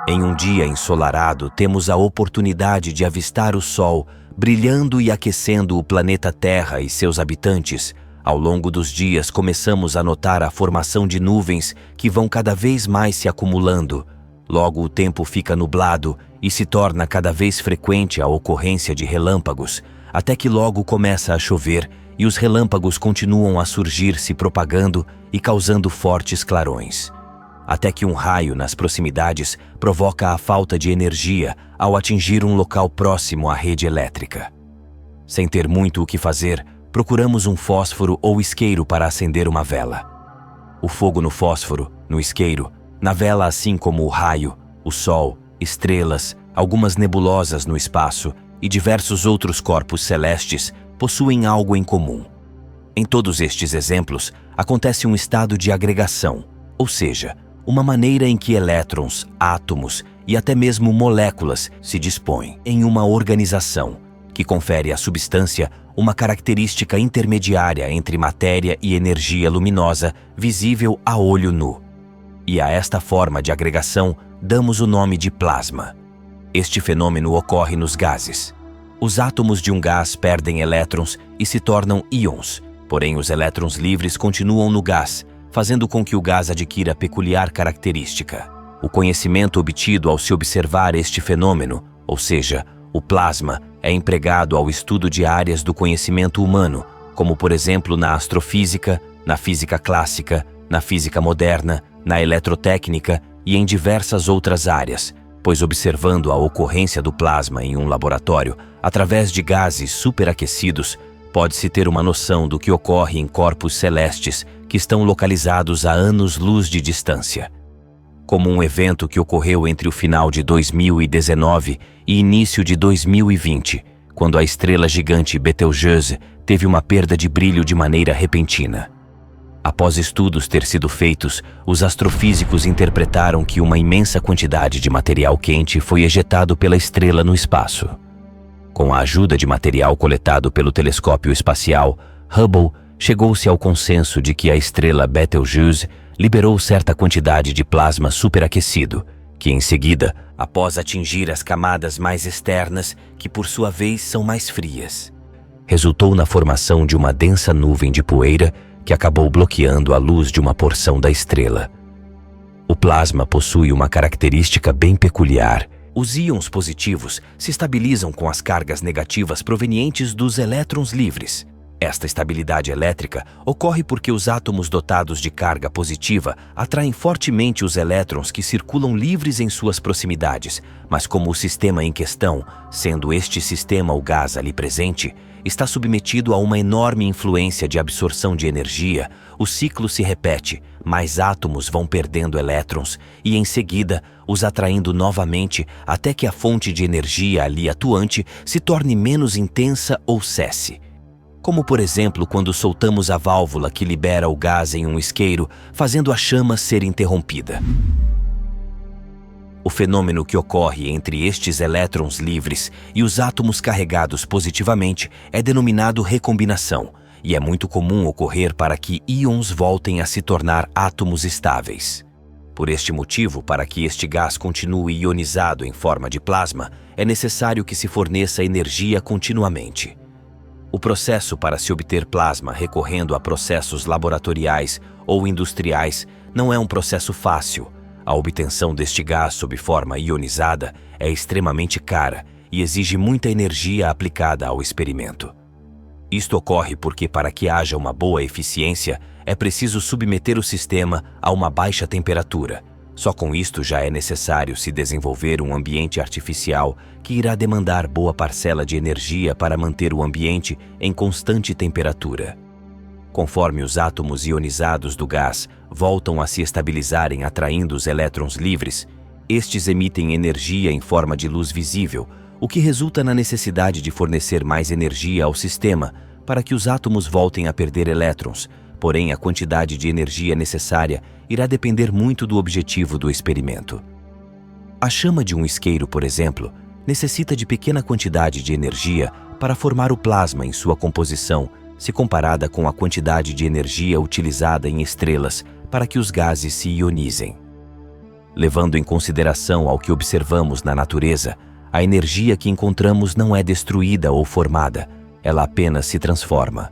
Em um dia ensolarado, temos a oportunidade de avistar o Sol brilhando e aquecendo o planeta Terra e seus habitantes. Ao longo dos dias, começamos a notar a formação de nuvens que vão cada vez mais se acumulando. Logo, o tempo fica nublado e se torna cada vez frequente a ocorrência de relâmpagos, até que logo começa a chover e os relâmpagos continuam a surgir, se propagando e causando fortes clarões. Até que um raio nas proximidades provoca a falta de energia ao atingir um local próximo à rede elétrica. Sem ter muito o que fazer, procuramos um fósforo ou isqueiro para acender uma vela. O fogo no fósforo, no isqueiro, na vela, assim como o raio, o sol, estrelas, algumas nebulosas no espaço e diversos outros corpos celestes possuem algo em comum. Em todos estes exemplos, acontece um estado de agregação, ou seja, uma maneira em que elétrons, átomos e até mesmo moléculas se dispõem em uma organização que confere à substância uma característica intermediária entre matéria e energia luminosa visível a olho nu. E a esta forma de agregação damos o nome de plasma. Este fenômeno ocorre nos gases. Os átomos de um gás perdem elétrons e se tornam íons, porém os elétrons livres continuam no gás, fazendo com que o gás adquira peculiar característica. O conhecimento obtido ao se observar este fenômeno, ou seja, o plasma, é empregado ao estudo de áreas do conhecimento humano, como por exemplo na astrofísica, na física clássica, na física moderna, na eletrotécnica e em diversas outras áreas, pois observando a ocorrência do plasma em um laboratório, através de gases superaquecidos, pode-se ter uma noção do que ocorre em corpos celestes que estão localizados a anos-luz de distância. Como um evento que ocorreu entre o final de 2019 e início de 2020, quando a estrela gigante Betelgeuse teve uma perda de brilho de maneira repentina. Após estudos ter sido feitos, os astrofísicos interpretaram que uma imensa quantidade de material quente foi ejetado pela estrela no espaço. Com a ajuda de material coletado pelo telescópio espacial, Hubble chegou-se ao consenso de que a estrela Betelgeuse liberou certa quantidade de plasma superaquecido, que em seguida, após atingir as camadas mais externas, que por sua vez são mais frias, resultou na formação de uma densa nuvem de poeira que acabou bloqueando a luz de uma porção da estrela. O plasma possui uma característica bem peculiar. Os íons positivos se estabilizam com as cargas negativas provenientes dos elétrons livres. Esta estabilidade elétrica ocorre porque os átomos dotados de carga positiva atraem fortemente os elétrons que circulam livres em suas proximidades, mas como o sistema em questão, sendo este sistema o gás ali presente, está submetido a uma enorme influência de absorção de energia, o ciclo se repete, mais átomos vão perdendo elétrons e, em seguida, os atraindo novamente até que a fonte de energia ali atuante se torne menos intensa ou cesse. Como, por exemplo, quando soltamos a válvula que libera o gás em um isqueiro, fazendo a chama ser interrompida. O fenômeno que ocorre entre estes elétrons livres e os átomos carregados positivamente é denominado recombinação, e é muito comum ocorrer para que íons voltem a se tornar átomos estáveis. Por este motivo, para que este gás continue ionizado em forma de plasma, é necessário que se forneça energia continuamente. O processo para se obter plasma recorrendo a processos laboratoriais ou industriais não é um processo fácil. A obtenção deste gás sob forma ionizada é extremamente cara e exige muita energia aplicada ao experimento. Isto ocorre porque, para que haja uma boa eficiência, é preciso submeter o sistema a uma baixa temperatura. Só com isto já é necessário se desenvolver um ambiente artificial que irá demandar boa parcela de energia para manter o ambiente em constante temperatura. Conforme os átomos ionizados do gás voltam a se estabilizarem atraindo os elétrons livres, estes emitem energia em forma de luz visível, o que resulta na necessidade de fornecer mais energia ao sistema para que os átomos voltem a perder elétrons. Porém, a quantidade de energia necessária irá depender muito do objetivo do experimento. A chama de um isqueiro, por exemplo, necessita de pequena quantidade de energia para formar o plasma em sua composição, se comparada com a quantidade de energia utilizada em estrelas para que os gases se ionizem. Levando em consideração ao que observamos na natureza, a energia que encontramos não é destruída ou formada, ela apenas se transforma.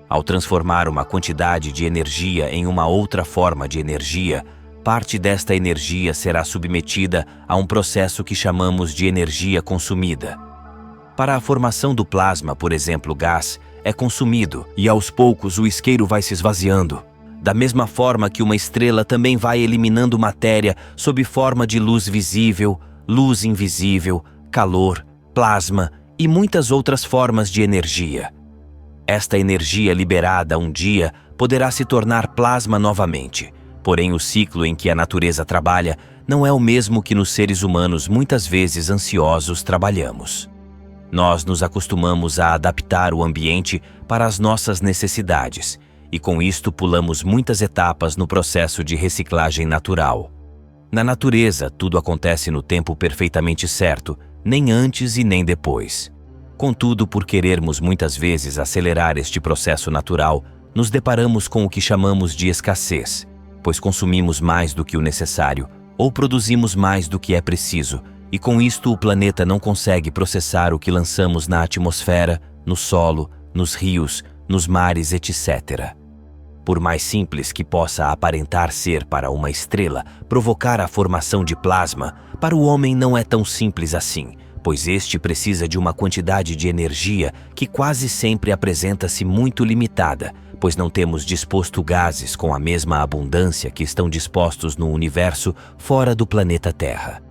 Ao transformar uma quantidade de energia em uma outra forma de energia, parte desta energia será submetida a um processo que chamamos de energia consumida. Para a formação do plasma, por exemplo, o gás é consumido e aos poucos o isqueiro vai se esvaziando. Da mesma forma que uma estrela também vai eliminando matéria sob forma de luz visível, luz invisível, calor, plasma e muitas outras formas de energia. Esta energia liberada um dia poderá se tornar plasma novamente. Porém, o ciclo em que a natureza trabalha não é o mesmo que nos seres humanos muitas vezes ansiosos trabalhamos. Nós nos acostumamos a adaptar o ambiente para as nossas necessidades e com isto pulamos muitas etapas no processo de reciclagem natural. Na natureza, tudo acontece no tempo perfeitamente certo, nem antes e nem depois. Contudo, por querermos muitas vezes acelerar este processo natural, nos deparamos com o que chamamos de escassez, pois consumimos mais do que o necessário ou produzimos mais do que é preciso, e com isto o planeta não consegue processar o que lançamos na atmosfera, no solo, nos rios, nos mares, etc. Por mais simples que possa aparentar ser para uma estrela provocar a formação de plasma, para o homem não é tão simples assim, pois este precisa de uma quantidade de energia que quase sempre apresenta-se muito limitada, pois não temos disposto gases com a mesma abundância que estão dispostos no universo fora do planeta Terra.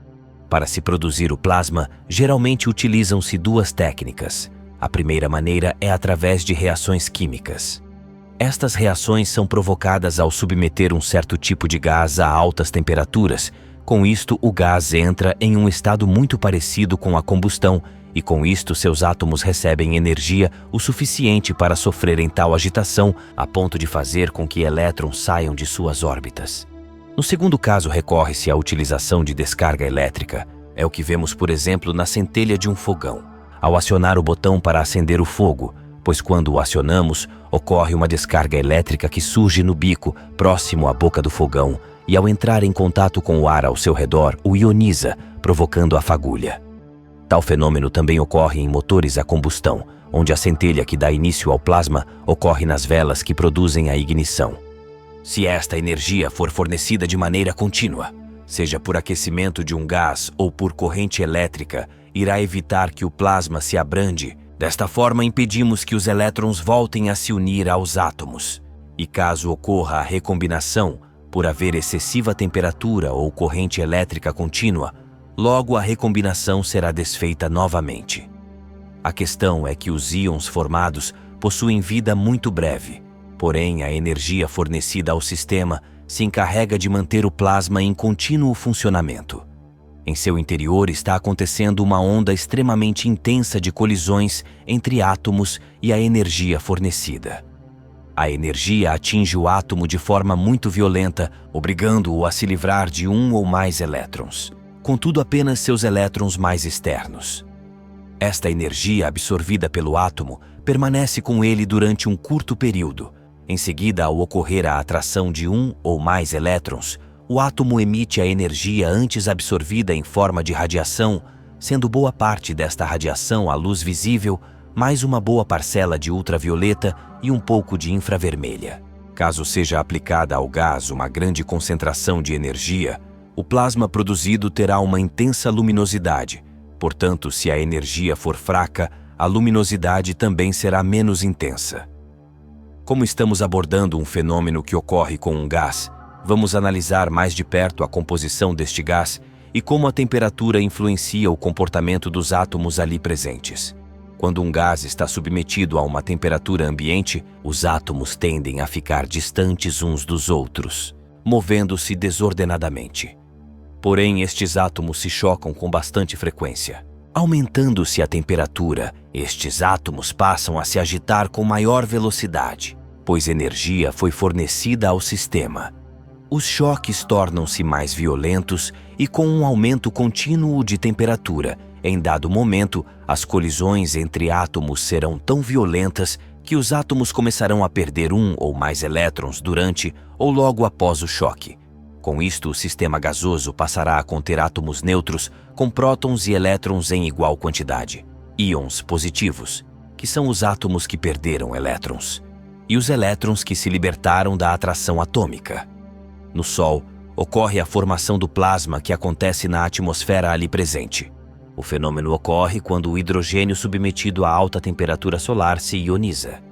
Para se produzir o plasma, geralmente utilizam-se duas técnicas. A primeira maneira é através de reações químicas. Estas reações são provocadas ao submeter um certo tipo de gás a altas temperaturas. Com isto, o gás entra em um estado muito parecido com a combustão e com isto seus átomos recebem energia o suficiente para sofrerem tal agitação a ponto de fazer com que elétrons saiam de suas órbitas. No segundo caso, recorre-se à utilização de descarga elétrica. É o que vemos, por exemplo, na centelha de um fogão. Ao acionar o botão para acender o fogo, pois quando o acionamos, ocorre uma descarga elétrica que surge no bico, próximo à boca do fogão, e ao entrar em contato com o ar ao seu redor, o ioniza, provocando a fagulha. Tal fenômeno também ocorre em motores a combustão, onde a centelha que dá início ao plasma ocorre nas velas que produzem a ignição. Se esta energia for fornecida de maneira contínua, seja por aquecimento de um gás ou por corrente elétrica, irá evitar que o plasma se abrande. Desta forma, impedimos que os elétrons voltem a se unir aos átomos. E caso ocorra a recombinação, por haver excessiva temperatura ou corrente elétrica contínua, logo a recombinação será desfeita novamente. A questão é que os íons formados possuem vida muito breve, porém a energia fornecida ao sistema se encarrega de manter o plasma em contínuo funcionamento. Em seu interior está acontecendo uma onda extremamente intensa de colisões entre átomos e a energia fornecida. A energia atinge o átomo de forma muito violenta, obrigando-o a se livrar de um ou mais elétrons, contudo apenas seus elétrons mais externos. Esta energia absorvida pelo átomo permanece com ele durante um curto período. Em seguida, ao ocorrer a atração de um ou mais elétrons, o átomo emite a energia antes absorvida em forma de radiação, sendo boa parte desta radiação a luz visível, mais uma boa parcela de ultravioleta e um pouco de infravermelha. Caso seja aplicada ao gás uma grande concentração de energia, o plasma produzido terá uma intensa luminosidade. Portanto, se a energia for fraca, a luminosidade também será menos intensa. Como estamos abordando um fenômeno que ocorre com um gás, vamos analisar mais de perto a composição deste gás e como a temperatura influencia o comportamento dos átomos ali presentes. Quando um gás está submetido a uma temperatura ambiente, os átomos tendem a ficar distantes uns dos outros, movendo-se desordenadamente. Porém, estes átomos se chocam com bastante frequência. Aumentando-se a temperatura, estes átomos passam a se agitar com maior velocidade, pois energia foi fornecida ao sistema. Os choques tornam-se mais violentos e, com um aumento contínuo de temperatura, em dado momento, as colisões entre átomos serão tão violentas que os átomos começarão a perder um ou mais elétrons durante ou logo após o choque. Com isto, o sistema gasoso passará a conter átomos neutros com prótons e elétrons em igual quantidade, íons positivos, que são os átomos que perderam elétrons, e os elétrons que se libertaram da atração atômica. No Sol, ocorre a formação do plasma que acontece na atmosfera ali presente. O fenômeno ocorre quando o hidrogênio submetido a alta temperatura solar se ioniza.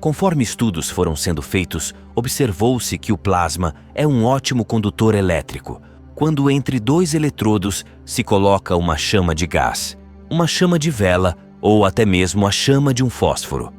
Conforme estudos foram sendo feitos, observou-se que o plasma é um ótimo condutor elétrico, quando entre dois eletrodos se coloca uma chama de gás, uma chama de vela ou até mesmo a chama de um fósforo.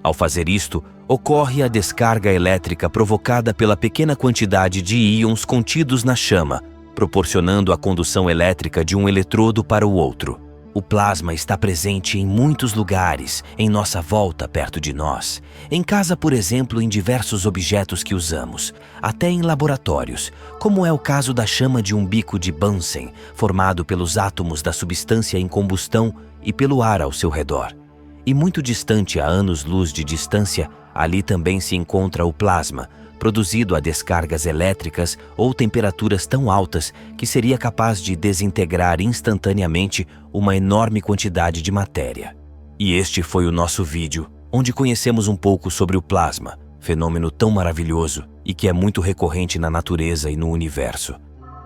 Ao fazer isto, ocorre a descarga elétrica provocada pela pequena quantidade de íons contidos na chama, proporcionando a condução elétrica de um eletrodo para o outro. O plasma está presente em muitos lugares, em nossa volta perto de nós. Em casa, por exemplo, em diversos objetos que usamos, até em laboratórios, como é o caso da chama de um bico de Bunsen, formado pelos átomos da substância em combustão e pelo ar ao seu redor. E muito distante, a anos-luz de distância, ali também se encontra o plasma, produzido a descargas elétricas ou temperaturas tão altas que seria capaz de desintegrar instantaneamente uma enorme quantidade de matéria. E este foi o nosso vídeo, onde conhecemos um pouco sobre o plasma, fenômeno tão maravilhoso e que é muito recorrente na natureza e no universo.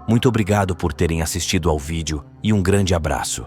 Muito obrigado por terem assistido ao vídeo e um grande abraço.